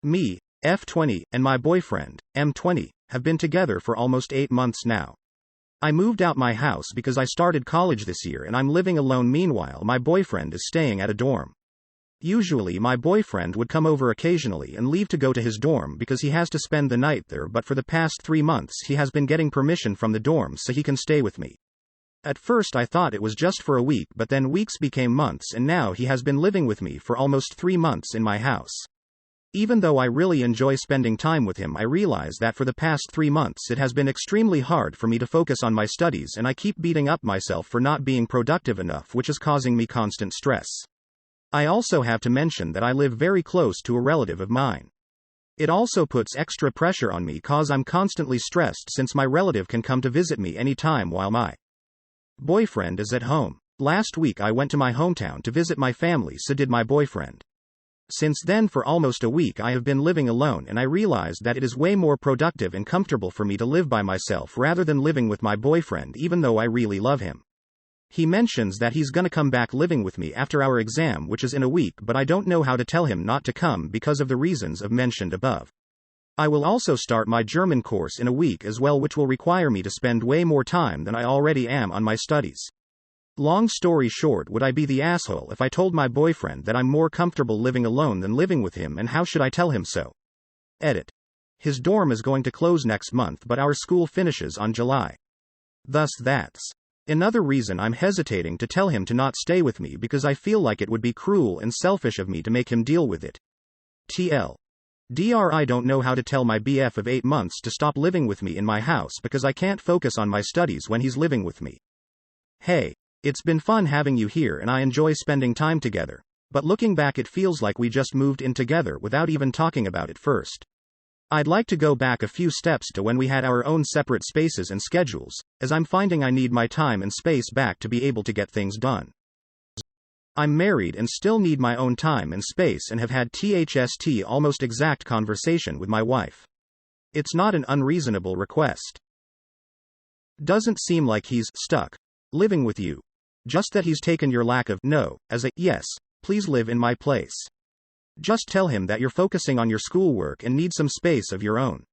Me, F20, and my boyfriend, M20, have been together for almost 8 months now. I moved out my house because I started college this year and I'm living alone. Meanwhile, my boyfriend is staying at a dorm. Usually my boyfriend would come over occasionally and leave to go to his dorm because he has to spend the night there, but for the past 3 months he has been getting permission from the dorm so he can stay with me. At first I thought it was just for a week, but then weeks became months and now he has been living with me for almost 3 months in my house. Even though I really enjoy spending time with him, I realize that for the past 3 months it has been extremely hard for me to focus on my studies and I keep beating up myself for not being productive enough, which is causing me constant stress. I also have to mention that I live very close to a relative of mine. It also puts extra pressure on me cause I'm constantly stressed since my relative can come to visit me anytime while my boyfriend is at home. Last week I went to my hometown to visit my family, so did my boyfriend. Since then for almost a week I have been living alone and I realized that it is way more productive and comfortable for me to live by myself rather than living with my boyfriend, even though I really love him. He mentions that he's gonna come back living with me after our exam, which is in a week, but I don't know how to tell him not to come because of the reasons I've mentioned above. I will also start my German course in a week as well, which will require me to spend way more time than I already am on my studies. Long story short, would I be the asshole if I told my boyfriend that I'm more comfortable living alone than living with him, and how should I tell him so? Edit. His dorm is going to close next month, but our school finishes on July. Thus that's another reason I'm hesitating to tell him to not stay with me, because I feel like it would be cruel and selfish of me to make him deal with it. I don't know how to tell my BF of 8 months to stop living with me in my house because I can't focus on my studies when he's living with me. Hey. It's been fun having you here and I enjoy spending time together. But looking back, it feels like we just moved in together without even talking about it first. I'd like to go back a few steps to when we had our own separate spaces and schedules, as I'm finding I need my time and space back to be able to get things done. I'm married and still need my own time and space and have had THST almost exact conversation with my wife. It's not an unreasonable request. Doesn't seem like he's stuck living with you. Just that he's taken your lack of no as a yes, please live in my place. Just tell him that you're focusing on your schoolwork and need some space of your own.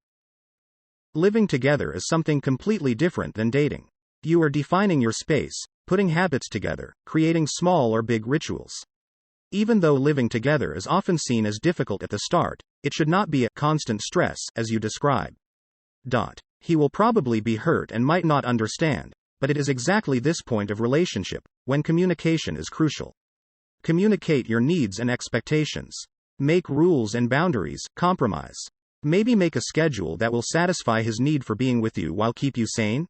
Living together is something completely different than dating. You are defining your space, putting habits together, creating small or big rituals. Even though living together is often seen as difficult at the start, it should not be a constant stress, as you describe. He will probably be hurt and might not understand. But it is exactly this point of relationship, when communication is crucial. Communicate your needs and expectations. Make rules and boundaries, compromise. Maybe make a schedule that will satisfy his need for being with you while keep you sane.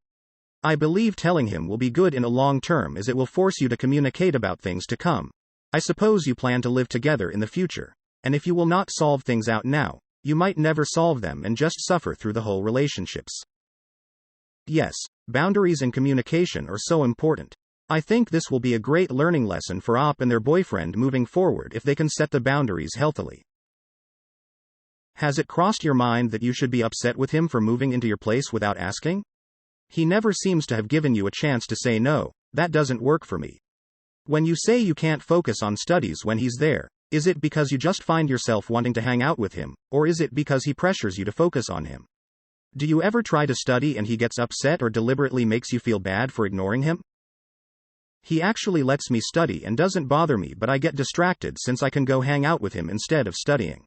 I believe telling him will be good in a long term, as it will force you to communicate about things to come. I suppose you plan to live together in the future. And if you will not solve things out now, you might never solve them and just suffer through the whole relationships. Yes, boundaries and communication are so important. I think this will be a great learning lesson for OP and their boyfriend moving forward if they can set the boundaries healthily. Has it crossed your mind that you should be upset with him for moving into your place without asking? He never seems to have given you a chance to say no, that doesn't work for me. When you say you can't focus on studies when he's there, is it because you just find yourself wanting to hang out with him, or is it because he pressures you to focus on him? Do you ever try to study and he gets upset or deliberately makes you feel bad for ignoring him? He actually lets me study and doesn't bother me, but I get distracted since I can go hang out with him instead of studying.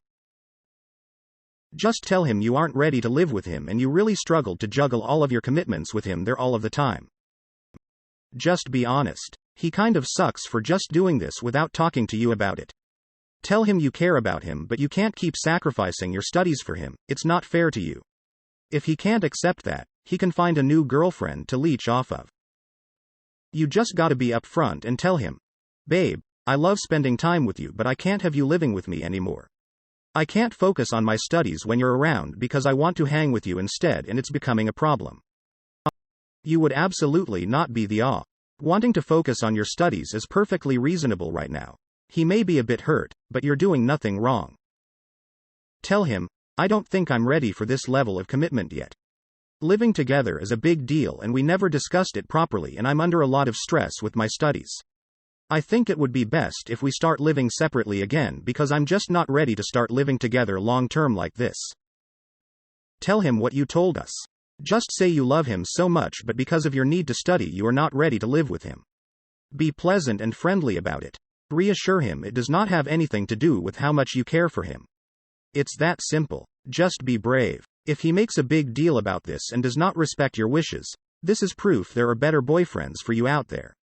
Just tell him you aren't ready to live with him and you really struggled to juggle all of your commitments with him there all of the time. Just be honest. He kind of sucks for just doing this without talking to you about it. Tell him you care about him, but you can't keep sacrificing your studies for him. It's not fair to you. If he can't accept that, he can find a new girlfriend to leech off of. You just gotta be upfront and tell him, babe, I love spending time with you, but I can't have you living with me anymore. I can't focus on my studies when you're around because I want to hang with you instead, and it's becoming a problem. You would absolutely not be the wanting to focus on your studies is perfectly reasonable right now. He may be a bit hurt, but you're doing nothing wrong. Tell him, I don't think I'm ready for this level of commitment yet. Living together is a big deal and we never discussed it properly, and I'm under a lot of stress with my studies. I think it would be best if we start living separately again because I'm just not ready to start living together long term like this. Tell him what you told us. Just say you love him so much, but because of your need to study, you are not ready to live with him. Be pleasant and friendly about it. Reassure him it does not have anything to do with how much you care for him. It's that simple. Just be brave. If he makes a big deal about this and does not respect your wishes, this is proof there are better boyfriends for you out there.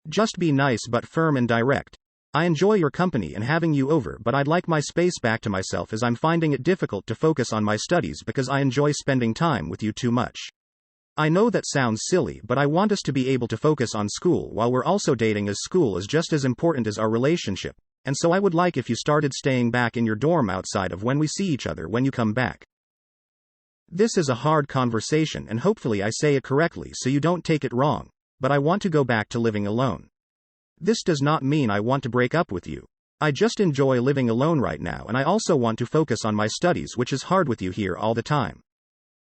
Just be nice but firm and direct. I enjoy your company and having you over, but I'd like my space back to myself as I'm finding it difficult to focus on my studies because I enjoy spending time with you too much. I know that sounds silly, but I want us to be able to focus on school while we're also dating, as school is just as important as our relationship, and so I would like if you started staying back in your dorm outside of when we see each other when you come back. This is a hard conversation and hopefully I say it correctly so you don't take it wrong, but I want to go back to living alone. This does not mean I want to break up with you. I just enjoy living alone right now and I also want to focus on my studies, which is hard with you here all the time.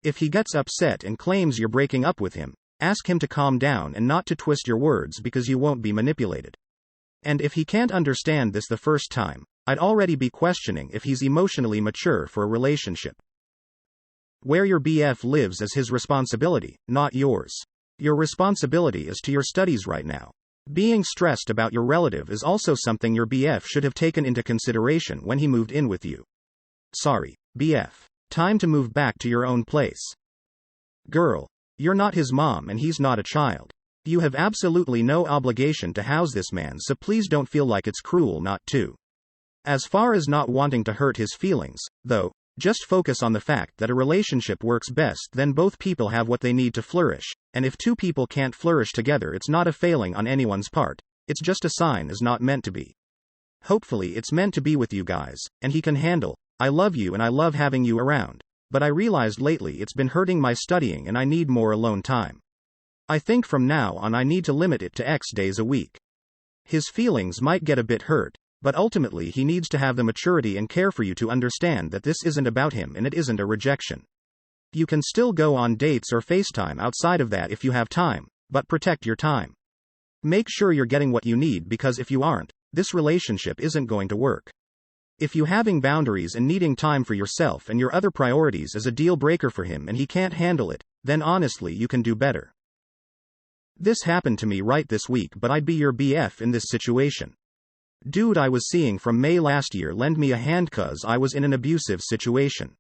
If he gets upset and claims you're breaking up with him, ask him to calm down and not to twist your words because you won't be manipulated. And if he can't understand this the first time, I'd already be questioning if he's emotionally mature for a relationship. Where your BF lives is his responsibility, not yours. Your responsibility is to your studies right now. Being stressed about your relative is also something your BF should have taken into consideration when he moved in with you. Sorry, BF. Time to move back to your own place. Girl, you're not his mom and he's not a child. You have absolutely no obligation to house this man, so please don't feel like it's cruel not to. As far as not wanting to hurt his feelings, though, just focus on the fact that a relationship works best then both people have what they need to flourish, and if two people can't flourish together, it's not a failing on anyone's part, it's just a sign is not meant to be. Hopefully it's meant to be with you guys, and he can handle, I love you and I love having you around, but I realized lately it's been hurting my studying and I need more alone time. I think from now on I need to limit it to X days a week. His feelings might get a bit hurt, but ultimately he needs to have the maturity and care for you to understand that this isn't about him and it isn't a rejection. You can still go on dates or FaceTime outside of that if you have time, but protect your time. Make sure you're getting what you need because if you aren't, this relationship isn't going to work. If you having boundaries and needing time for yourself and your other priorities is a deal breaker for him and he can't handle it, then honestly you can do better. This happened to me right this week, but I'd be your BF in this situation. Dude I was seeing from May last year lent me a hand cuz I was in an abusive situation.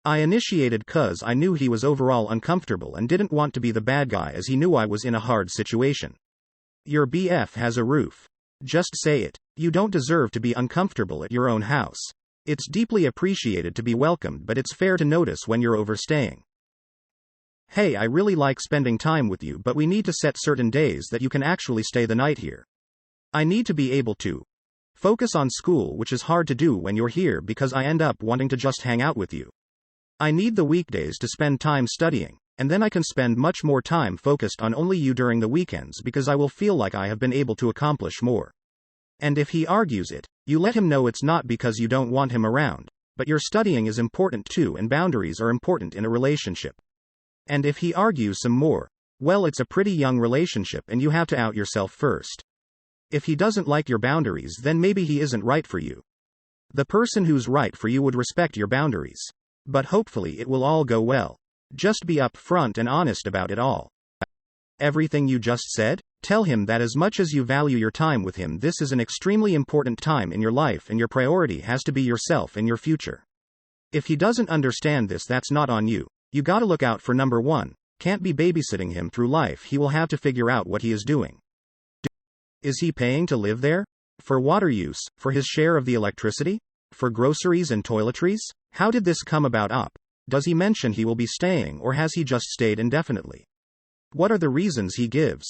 I initiated cuz I knew he was overall uncomfortable and didn't want to be the bad guy as he knew I was in a hard situation. Your BF has a roof. Just say it. You don't deserve to be uncomfortable at your own house. It's deeply appreciated to be welcomed, but it's fair to notice when you're overstaying. Hey, I really like spending time with you, but we need to set certain days that you can actually stay the night here. I need to be able to focus on school, which is hard to do when you're here because I end up wanting to just hang out with you. I need the weekdays to spend time studying, and then I can spend much more time focused on only you during the weekends because I will feel like I have been able to accomplish more. And if he argues it, you let him know it's not because you don't want him around, but your studying is important too and boundaries are important in a relationship. And if he argues some more, well, it's a pretty young relationship and you have to out yourself first. If he doesn't like your boundaries, then maybe he isn't right for you. The person who's right for you would respect your boundaries. But hopefully it will all go well. Just be upfront and honest about it all. Everything you just said? Tell him that as much as you value your time with him, this is an extremely important time in your life and your priority has to be yourself and your future. If he doesn't understand this, that's not on you. You gotta look out for number one. Can't be babysitting him through life. He will have to figure out what he is doing. Is he paying to live there? For water use? For his share of the electricity? For groceries and toiletries? How did this come about? Does he mention he will be staying or has he just stayed indefinitely? What are the reasons he gives?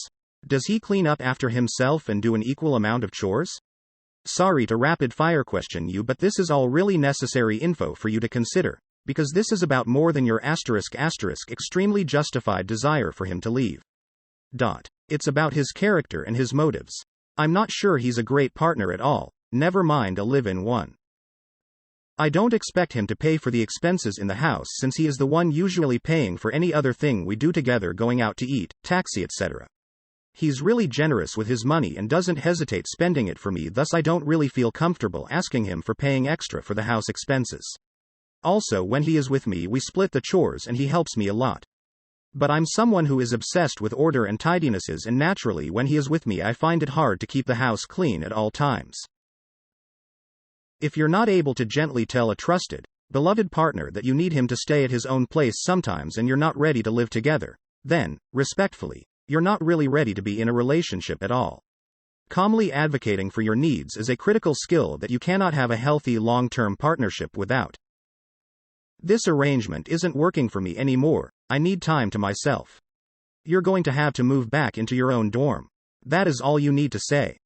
Does he clean up after himself and do an equal amount of chores? Sorry to rapid fire question you, but this is all really necessary info for you to consider, because this is about more than your extremely justified desire for him to leave. It's about his character and his motives. I'm not sure he's a great partner at all, never mind a live-in one. I don't expect him to pay for the expenses in the house since he is the one usually paying for any other thing we do together, going out to eat, taxi, etc. He's really generous with his money and doesn't hesitate spending it for me, thus I don't really feel comfortable asking him for paying extra for the house expenses. Also, when he is with me, we split the chores and he helps me a lot. But I'm someone who is obsessed with order and tidinesses, and naturally when he is with me I find it hard to keep the house clean at all times. If you're not able to gently tell a trusted, beloved partner that you need him to stay at his own place sometimes and you're not ready to live together, then, respectfully, you're not really ready to be in a relationship at all. Calmly advocating for your needs is a critical skill that you cannot have a healthy long-term partnership without. This arrangement isn't working for me anymore, I need time to myself. You're going to have to move back into your own dorm. That is all you need to say.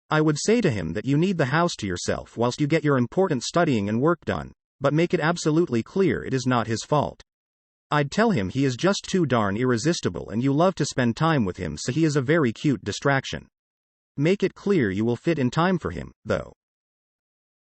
I would say to him that you need the house to yourself whilst you get your important studying and work done, but make it absolutely clear it is not his fault. I'd tell him he is just too darn irresistible and you love to spend time with him, so he is a very cute distraction. Make it clear you will fit in time for him, though.